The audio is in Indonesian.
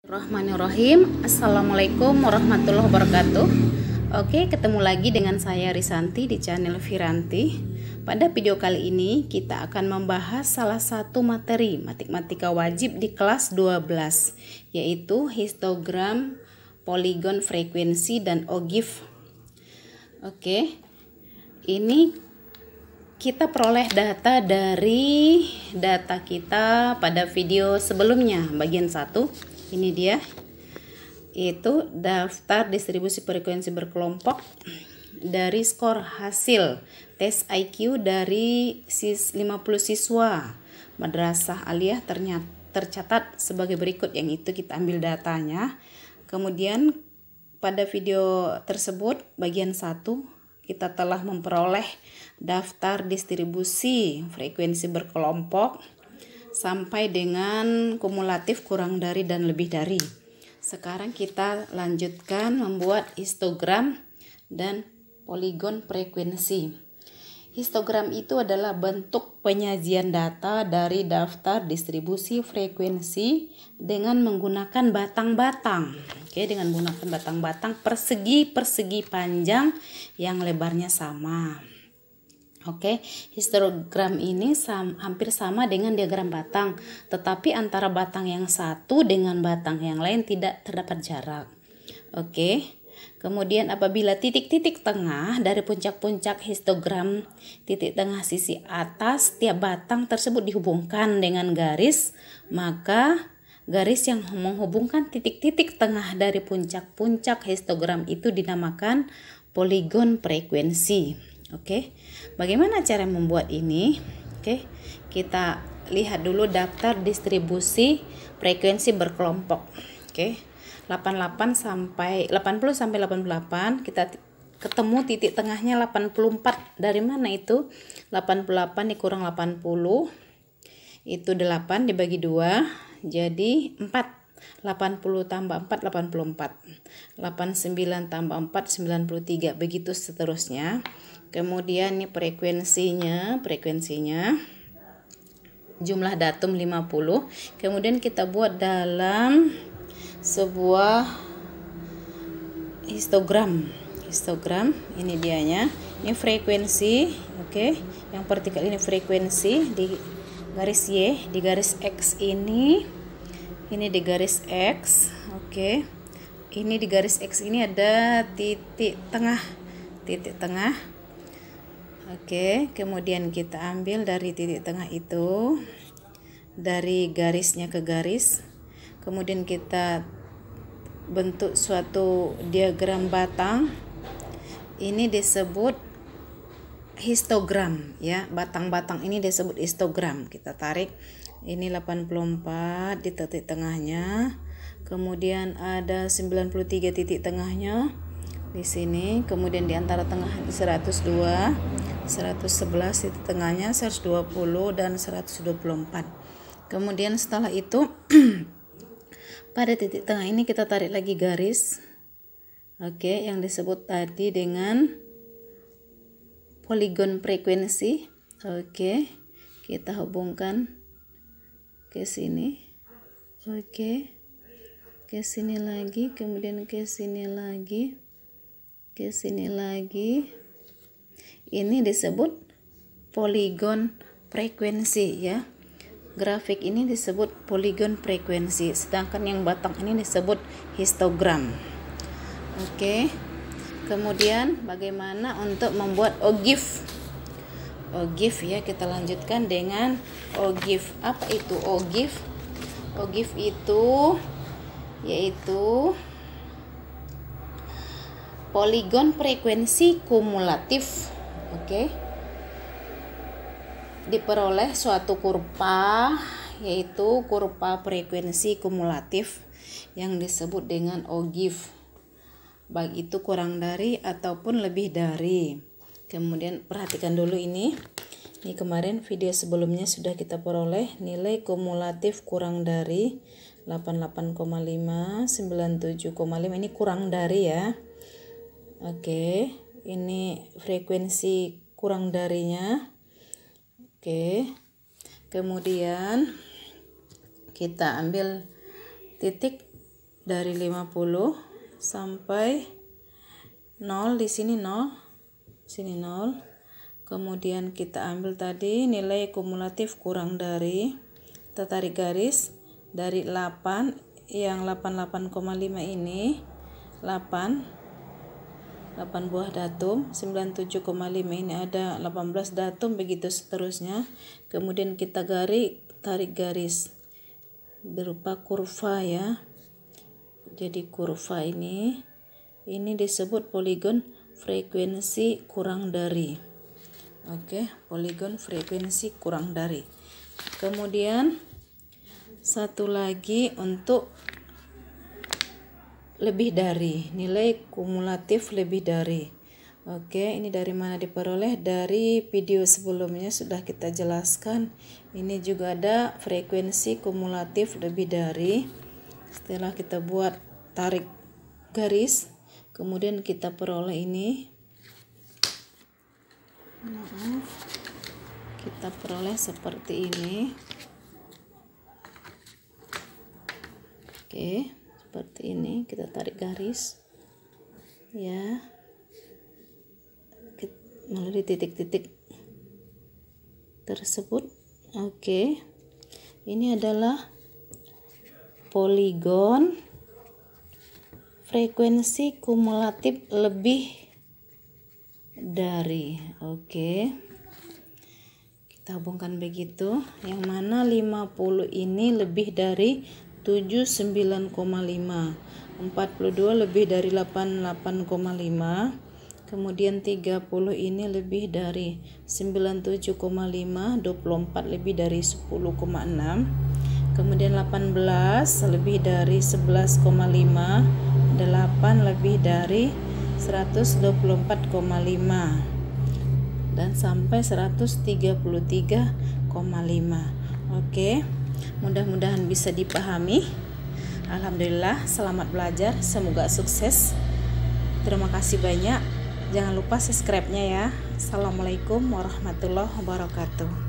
Bismillahirrahmanirrahim. Assalamualaikum warahmatullahi wabarakatuh. Oke, ketemu lagi dengan saya Risanti di channel Viranti. Pada video kali ini kita akan membahas salah satu materi matematika wajib di kelas 12, yaitu histogram, poligon frekuensi, dan ogive. Oke, ini kita peroleh data dari data kita pada video sebelumnya, bagian 1. Ini dia, itu daftar distribusi frekuensi berkelompok dari skor hasil tes IQ dari 50 siswa Madrasah Aliyah tercatat sebagai berikut. Yang itu kita ambil datanya. Kemudian pada video tersebut bagian 1 kita telah memperoleh daftar distribusi frekuensi berkelompok sampai dengan kumulatif kurang dari dan lebih dari. Sekarang kita lanjutkan membuat histogram dan poligon frekuensi. Histogram itu adalah bentuk penyajian data dari daftar distribusi frekuensi dengan menggunakan batang-batang. Oke, dengan menggunakan batang-batang persegi panjang yang lebarnya sama. Oke, histogram ini hampir sama dengan diagram batang, tetapi antara batang yang satu dengan batang yang lain tidak terdapat jarak. Oke, kemudian apabila titik-titik tengah dari puncak-puncak histogram, titik tengah sisi atas tiap batang tersebut dihubungkan dengan garis, maka garis yang menghubungkan titik-titik tengah dari puncak-puncak histogram itu dinamakan poligon frekuensi. Oke, bagaimana cara membuat ini? Oke, kita lihat dulu daftar distribusi frekuensi berkelompok. Oke, 80 sampai 88 kita ketemu titik tengahnya 84. Dari mana itu? 88 dikurang 80 itu 8 dibagi 2 jadi 4. 80 tambah 4 84. 89 tambah 4 93, begitu seterusnya. Kemudian ini frekuensinya jumlah datum 50. Kemudian kita buat dalam sebuah histogram. Ini dianya. Ini frekuensi, oke. Yang vertikal ini frekuensi di garis Y, di garis X ini di garis X, oke. Ini di garis X ini ada titik tengah. Oke, kemudian kita ambil dari titik tengah itu, dari garisnya ke garis, kemudian kita bentuk suatu diagram batang. Ini disebut histogram ya, batang-batang ini disebut histogram. Kita tarik ini 84 di titik tengahnya, kemudian ada 93 titik tengahnya di sini, kemudian di antara tengah 102, 111 titik tengahnya, 120 dan 124. Kemudian setelah itu pada titik tengah ini kita tarik lagi garis, oke, yang disebut tadi dengan poligon frekuensi. Oke, kita hubungkan ke sini, oke, ke sini lagi, kemudian ke sini lagi, ke sini lagi. Ini disebut poligon frekuensi ya. Grafik ini disebut poligon frekuensi, sedangkan yang batang ini disebut histogram. Oke. Kemudian bagaimana untuk membuat ogive? Ogive ya, kita lanjutkan dengan ogive. Apa itu ogive? Ogive itu yaitu poligon frekuensi kumulatif. Oke. Diperoleh suatu kurva, yaitu kurva frekuensi kumulatif yang disebut dengan ogive, baik itu kurang dari ataupun lebih dari. Kemudian perhatikan dulu ini kemarin video sebelumnya sudah kita peroleh nilai kumulatif kurang dari 88,5, 97,5, ini kurang dari ya. Oke, ini frekuensi kurang darinya. Oke, kemudian kita ambil titik dari 50 sampai 0, di sini 0, sini 0. Kemudian kita ambil tadi nilai kumulatif kurang dari, kita tarik garis dari 8 yang 88,5 ini 8 buah datum, 97,5 ini ada 18 datum, begitu seterusnya. Kemudian kita tarik garis berupa kurva ya. Jadi kurva ini disebut poligon frekuensi kurang dari. Oke, poligon frekuensi kurang dari. Kemudian satu lagi untuk lebih dari, nilai kumulatif lebih dari. Oke, ini dari mana diperoleh? Dari video sebelumnya sudah kita jelaskan. Ini juga ada frekuensi kumulatif lebih dari. Setelah kita buat tarik garis, kemudian kita peroleh ini. Kita peroleh seperti ini. Oke, seperti ini. Kita tarik garis ya, melalui titik-titik tersebut. Oke, ini adalah poligon frekuensi kumulatif lebih dari. Oke, kita hubungkan begitu, yang mana 50 ini lebih dari 79,5, 42 lebih dari 88,5, kemudian 30 ini lebih dari 97,5, 24 lebih dari 10,6, kemudian 18 lebih dari 11,5, 8 lebih dari 124,5, dan sampai 133,5. Oke, mudah-mudahan bisa dipahami. Alhamdulillah, selamat belajar, semoga sukses. Terima kasih banyak. Jangan lupa subscribe-nya ya. Assalamualaikum warahmatullahi wabarakatuh.